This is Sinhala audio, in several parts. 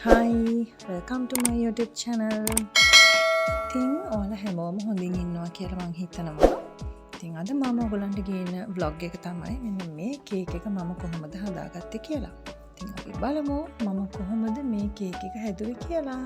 Hi, welcome to my YouTube channel. ඉතින් ඔයාලා හැමෝම හොඳින් ඉන්නවා කියලා මං හිතනවා. ඉතින් අද මම ඔයගලන්ට ගේන vlog එක තමයි මෙන්න මේ කේක් එක මම කොහොමද හදාගත්තේ කියලා. ඉතින් අපි බලමු මම කොහොමද මේ කේක් එක හැදුවේ කියලා.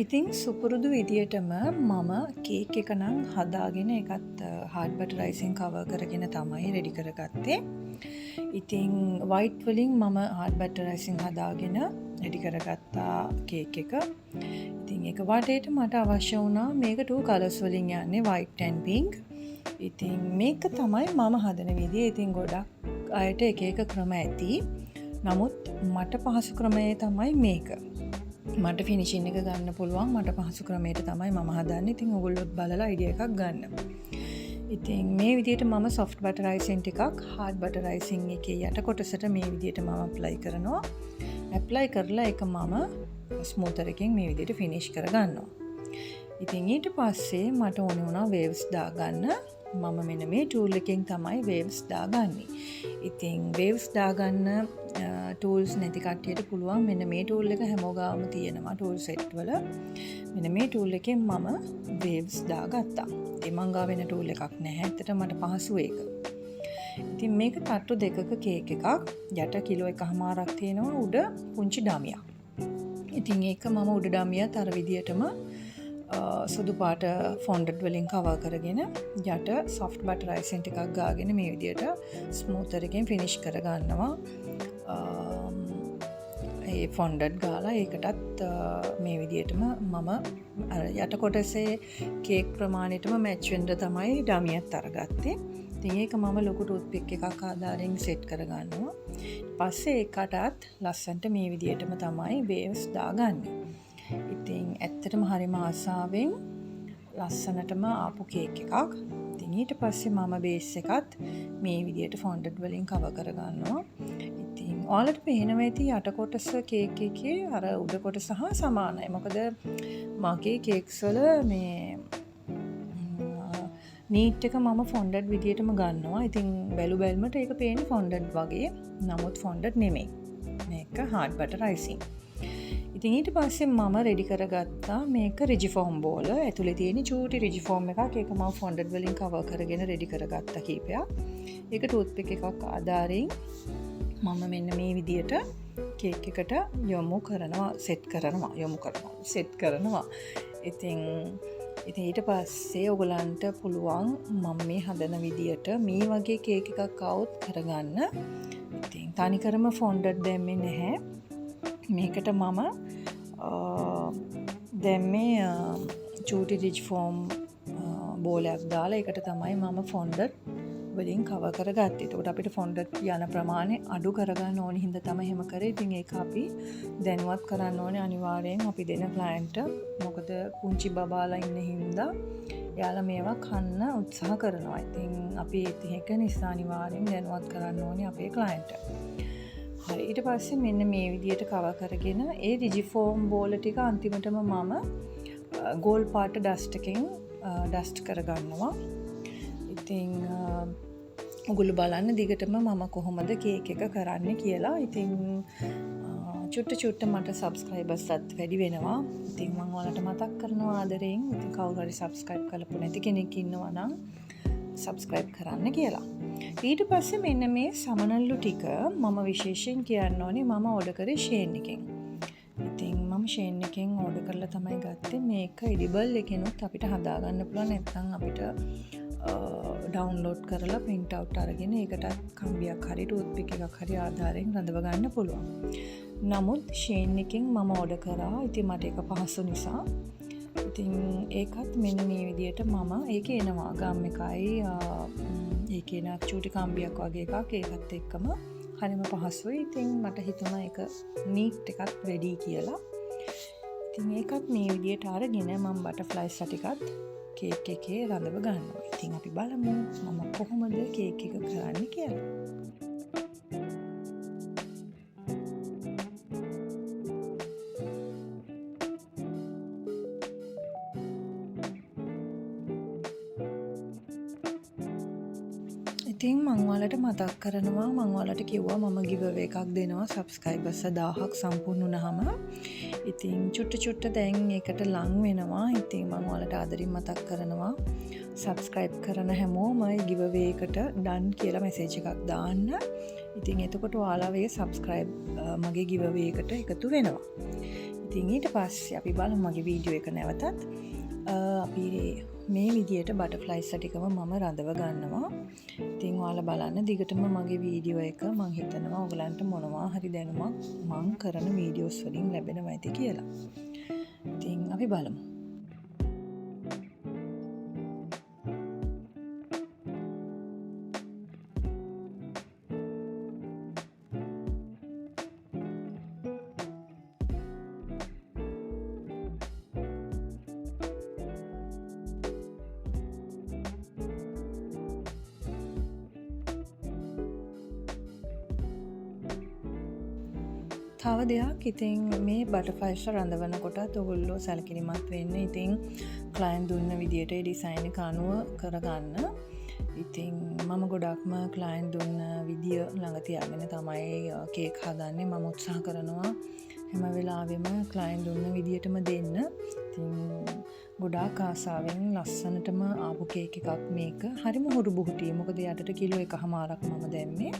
ඉතින් සුපුරුදු විදියටම මම කේක් එක නම් හදාගෙන ඒකත් hard butter icing cover කරගෙන තමයි ready කරගත්තේ. ඉතින් white වලින් මම hard butter icing හදාගෙන ready කරගත්තා කේක් එක. ඉතින් ඒක වටේට මට අවශ්‍ය වුණා මේක two colors වලින් යන්නේ white and pink. ඉතින් මේක තමයි මම හදන විදිය. ඉතින් ගොඩක් අයට එක එක ක්‍රම ඇති. නමුත් මට පහසු ක්‍රමය තමයි මේක. මට ෆිනිෂින් එක ගන්න පුළුවන් මට පහසු ක්‍රමයට තමයි මම හදන්නේ. ඉතින් ඔයගොල්ලොත් බලලා අයිඩියා එකක් ගන්න. ඉතින් මේ විදිහට මම soft butter icing ටිකක් hard butter icing එකේ යට කොටසට මේ විදිහට මම apply කරනවා. apply කරලා ඒක මම smoother එකෙන් මේ විදිහට finish කරගන්නවා. ඉතින් ඊට පස්සේ මට ඕනේ වුණා waves දාගන්න. මම මෙන්න මේ tool එකෙන් තමයි waves දාගන්නේ. ඉතින් waves දාගන්න tools නැති කට්ටියට පුළුවන් මෙන්න මේ tool එක හැමෝගාම තියෙනවා tool set වල. මෙන්න මේ tool එකෙන් මම waves දාගත්තා. ඉතින් මං ගාව වෙන tool එකක් නැහැ. ඇත්තට මට පහසු ඒක. ඉතින් මේක තට්ටු දෙකක කේක් එකක්. යට කිලෝ 1.5ක් තියෙනවා උඩ පුංචි ඩමියක්. ඉතින් ඒක මම උඩ ඩමියත් අර විදියටම සුදු පාට fondant වලින් cover කරගෙන යට soft butter icing ටිකක් ගාගෙන මේ විදියට smoother එකෙන් finish කරගන්නවා. ඒ fondant ගාලා ඒකටත් මේ විදියටම මම යට කොටසේ කේක් ප්‍රමාණයටම match වෙන්න තමයි ඩමියත් අරගත්තේ. ඉතින් ඒක මම ලොකු toothpick එකක් ආධාරයෙන් set කරගන්නවා. පස්සේ ඒකටත් ලස්සන්ට මේ විදියටම තමයි waves දාගන්නේ. ඉතින් ඇත්තටම හරිම ආසාවෙන් ලස්සනටම ආපු කේක් එකක්. ඉතින් ඊට පස්සේ මම බේස් එකත් මේ විදියට fondant වලින් cover කරගන්නවා. ඉතින් ඔයාලට පේනවා ඇති යට කොටස කේක් එකේ අර උඩ කොටස හා සමානයි. මොකද මගේ කේක්ස් වල මේ නීට් එක මම fondant විදියටම ගන්නවා. ඉතින් බැලු බැලමට ඒක පේන්නේ fondant වගේ. නමුත් fondant නෙමෙයි. මේක hard butter icing. ඉතින් ඊට පස්සේ මම රෙඩි කරගත්තා මේක රිජිෆෝම් බෝල. ඇතුලේ තියෙන චූටි රිජිෆෝම් එකක්. ඒක මම fondant වලින් cover කරගෙන රෙඩි කරගත්තා කීපයක්. ඒක toothpick එකක් ආධාරයෙන් මම මෙන්න මේ විදියට කේක් එකට set කරනවා. ඉතින් ඊට පස්සේ ඔයගලන්ට පුළුවන් මම මේ හදන විදියට මේ වගේ කේක් එකක් આવුත් කරගන්න. ඉතින් තනිකරම fondant දැම්මේ නැහැ. මේකට මම දැම්මේ චූටි රිච් ෆෝම් බෝලයක් දාලා ඒකට තමයි මම fondant වලින් cover කරගත්තේ. එතකොට අපිට fondant යන ප්‍රමාණය අඩු කරගන්න ඕන හින්දා තමයි එහෙම කරේ. ඉතින් ඒක අපි දැනුවත් කරන්න ඕනේ අනිවාර්යෙන් අපි දෙන client. මොකද පුංචි බබාලා ඉන්න හින්දා යාලා මේවා කන්න උත්සාහ කරනවා. ඉතින් අපි ඒක නිසා අනිවාර්යෙන් දැනුවත් කරන්න ඕනේ අපේ client. හරි ඊට පස්සේ මෙන්න මේ විදියට cover කරගෙන ඒ රිජිෆෝම් බෝල ටික අන්තිමටම මම ගෝල්ඩ් පාට ඩස්ට් එකෙන් ඩස්ට් කරගන්නවා. ඉතින් ඔගොල්ලෝ බලන්න දිගටම මම කොහොමද කේක් එක කරන්නේ කියලා. ඉතින් චුට්ට මට subscribersත් වැඩි වෙනවා. ඉතින් මම ඔයාලට මතක් කරනවා ආදරෙන් ඉතින් කවුරු හරි subscribe කරලා නැති කෙනෙක් ඉන්නවා නම් subscribe කරන්න කියලා. ඊට පස්සේ මෙන්න මේ සමනල්ලු ටික මම විශේෂයෙන් කියන්න ඕනේ මම ඕඩර් කරේ Shein එකෙන්. ඉතින් මම Shein එකෙන් ඕඩර් කරලා තමයි ගත්තේ. මේක edible එකෙනුත් අපිට හදාගන්න පුළුවන්. නැත්නම් අපිට download කරලා print out අරගෙන ඒකට කම්බියක් හරි toothpick එකක් හරි ආධාරයෙන් රඳව ගන්න පුළුවන්. නමුත් Shein එකෙන් මම ඕඩර් කරා. ඉතින් මට ඒක පහසු නිසා ඉතින් ඒකත් මෙන්න මේ විදියට මම ඒකේ එනවා ගම් එකයි ඒකේ නා චූටි කම්බියක් වගේ එකක් ඒකත් එක්කම හරිම පහසුයි. ඉතින් මට හිතුණා ඒක නීට් එකක් වැඩි කියලා. ඉතින් ඒකත් මේ විදියට අරගෙන මම බටර්ෆ්ලයිස් ටිකත් කේක් එකේ රඳව ගන්නවා. ඉතින් අපි බලමු මම කොහොමද කේක් එක කරන්නේ කියලා. ඉතින් මං ඔයාලට මතක් කරනවා මං ඔයාලට කිව්වා මම giveaway එකක් දෙනවා subscribers 1000ක් සම්පූර්ණ වුණාම. ඉතින් චුට්ට දැන් ඒකට ලං වෙනවා. ඉතින් මං ඔයාලට ආදරින් මතක් කරනවා subscribe කරන හැමෝම giveaway එකට done කියලා message එකක් දාන්න. ඉතින් එතකොට ඔයාලා subscribe මගේ giveaway එකට එකතු වෙනවා. ඉතින් ඊට පස්සේ අපි බලමු මගේ වීඩියෝ එක නැවතත්. අපි මේ විදියට බටර්ෆ්ලයිස් ටිකම මම රඳව ගන්නවා. ඉතින් ඔයාලා බලන්න දිගටම මගේ වීඩියෝ එක මම හිතනවා ඔයගලන්ට මොනවා හරි දැනුමක් මම කරන වීඩියෝස් වලින් ලැබෙනවා ඇති කියලා. ඉතින් අපි බලමු. තව දෙයක් ඉතින් මේ බටර්ෆ්ලයිස් රඳවන කොටත් ඔයගොල්ලෝ සැලකිලිමත් වෙන්න. ඉතින් ක්ලයන්ට් දුන්න විදියට ඩිසයින් එක අනුව කරගන්න. ඉතින් මම ගොඩක්ම ක්ලයන්ට් දුන්න විදිය ළඟ තියාගෙන තමයි කේක් හදන්නේ. මම උත්සාහ කරනවා හැම වෙලාවෙම ක්ලයන්ට් දුන්න විදියටම දෙන්න. ඉතින් ගොඩාක් ආසාවෙන් ලස්සනටම ආපු කේක් එකක් මේක. හරිම හුරු බුහුටි. මොකද යටට කිලෝ 1.5ක් මම දැම්මේ.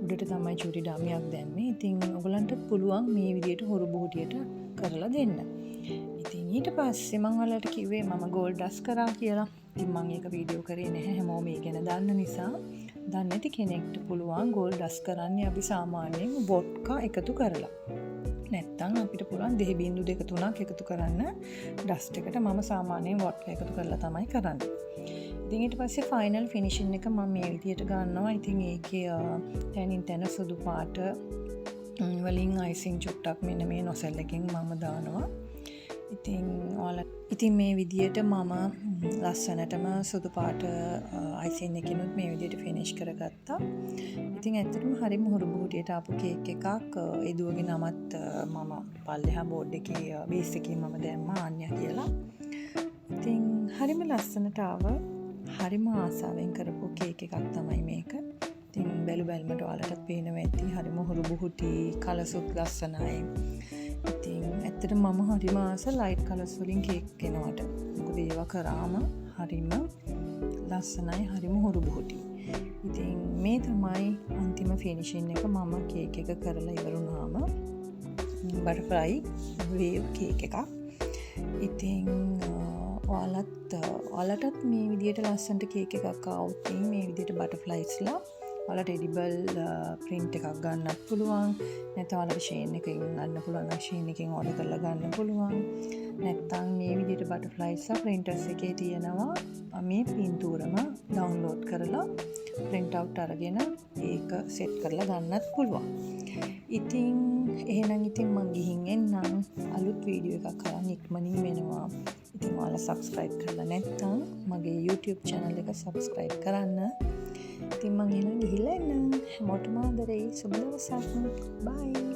උඩට තමයි චූටි ඩාමියක් දැම්මේ. ඉතින් ඔයගලන්ට පුළුවන් මේ විදියට හුරු බුහුටියට කරලා දෙන්න. ඉතින් ඊට පස්සේ මම ඔයාලට කිව්වේ මම ගෝල්ඩ් ඩස්ට් කරා කියලා. ඉතින් මම ඒක වීඩියෝ කරේ නැහැ. හැමෝම මේ ගැන දන්න නිසා. දන්නේ නැති කෙනෙක්ට පුළුවන් ගෝල්ඩ් ඩස්ට් කරන්නේ අපි සාමාන්‍යයෙන් වොඩ්කා එකතු කරලා. නැත්තම් අපිට පුළුවන් 0.2-3ක් එකතු කරන්න ඩස්ට් එකට. මම සාමාන්‍යයෙන් වොඩ්කා එකතු කරලා තමයි කරන්නේ. ඉතින් ඊට පස්සේ ෆයිනල් ෆිනිෂින් එක මම මේ විදියට ගන්නවා. ඉතින් ඒකේ තැනින් තැන සුදු පාට වලින් icing චුට්ටක් මෙන්න මේ නොසල් එකෙන් මම දානවා. ඉතින් මේ විදියට මම ලස්සනටම සුදු පාට icing එකකිනුත් මේ විදියට ෆිනිෂ් කරගත්තා. ඉතින් ඇත්තටම හරිම හුරු බුහුටියට ආපු කේක් එකක්. ඒ දුවගේ නමත් මම පල්ලෙහා බෝඩ් එකේ බේස් එකේ මම දැම්මා ආන්‍යා කියලා. ඉතින් හරිම ලස්සනට ආවා. හරිම ආසාවෙන් කරපු කේක් එකක් තමයි මේක. ඉතින් බැලුමට ඔයාලටත් පේනවා ඇති හරිම හුරු බුහුටි කලර්ස්ුත් ලස්සනයි. ඉතින් ඇත්තටම මම හරිම ආස ලයිට් කලර්ස් වලින් කේක් කෙනවට. මොකද ඒවා කරාම හරිම ලස්සනයි හරිම හුරු බුහුටි. ඉතින් මේ තමයි අන්තිම ෆිනිෂින් එක. මම කේක් එක කරලා ඉවරුනාම බටර්ෆ්ලයි වේව් කේක් එකක්. ඉතින් ඔයාලටත් මේ විදියට ලස්සනට කේක් එකක් ආවොත් මේ විදියට බටර්ෆ්ලයිස්ලා ඔයාලට එඩිබල් print එකක් ගන්නත් පුළුවන්. නැත්නම් ඔයාලට ෂේන් එකකින් ගන්න පුළුවන් නම් ෂේන් එකකින් ඕඩර් කරලා ගන්න පුළුවන්. නැත්නම් මේ විදියට බටර්ෆ්ලයිස්ලා printers එකේ තියෙනවා. මේ පින්තූරම ඩවුන්ලෝඩ් කරලා print out අරගෙන ඒක සෙට් කරලා ගන්නත් පුළුවන්. ඉතින් එහෙනම් මං ගිහින් එන්නම්. අලුත් වීඩියෝ එකක් අරන් ඉක්මනින් වෙනවා. ඉතින් ඔයාලා subscribe කරලා නැත්නම් මගේ YouTube channel එක subscribe කරන්න. ඉතින් මං එහෙනම් ගිහිල්ලා එන්නම්. හැමෝටම ආදරෙයි. සුබ දවසක්. bye.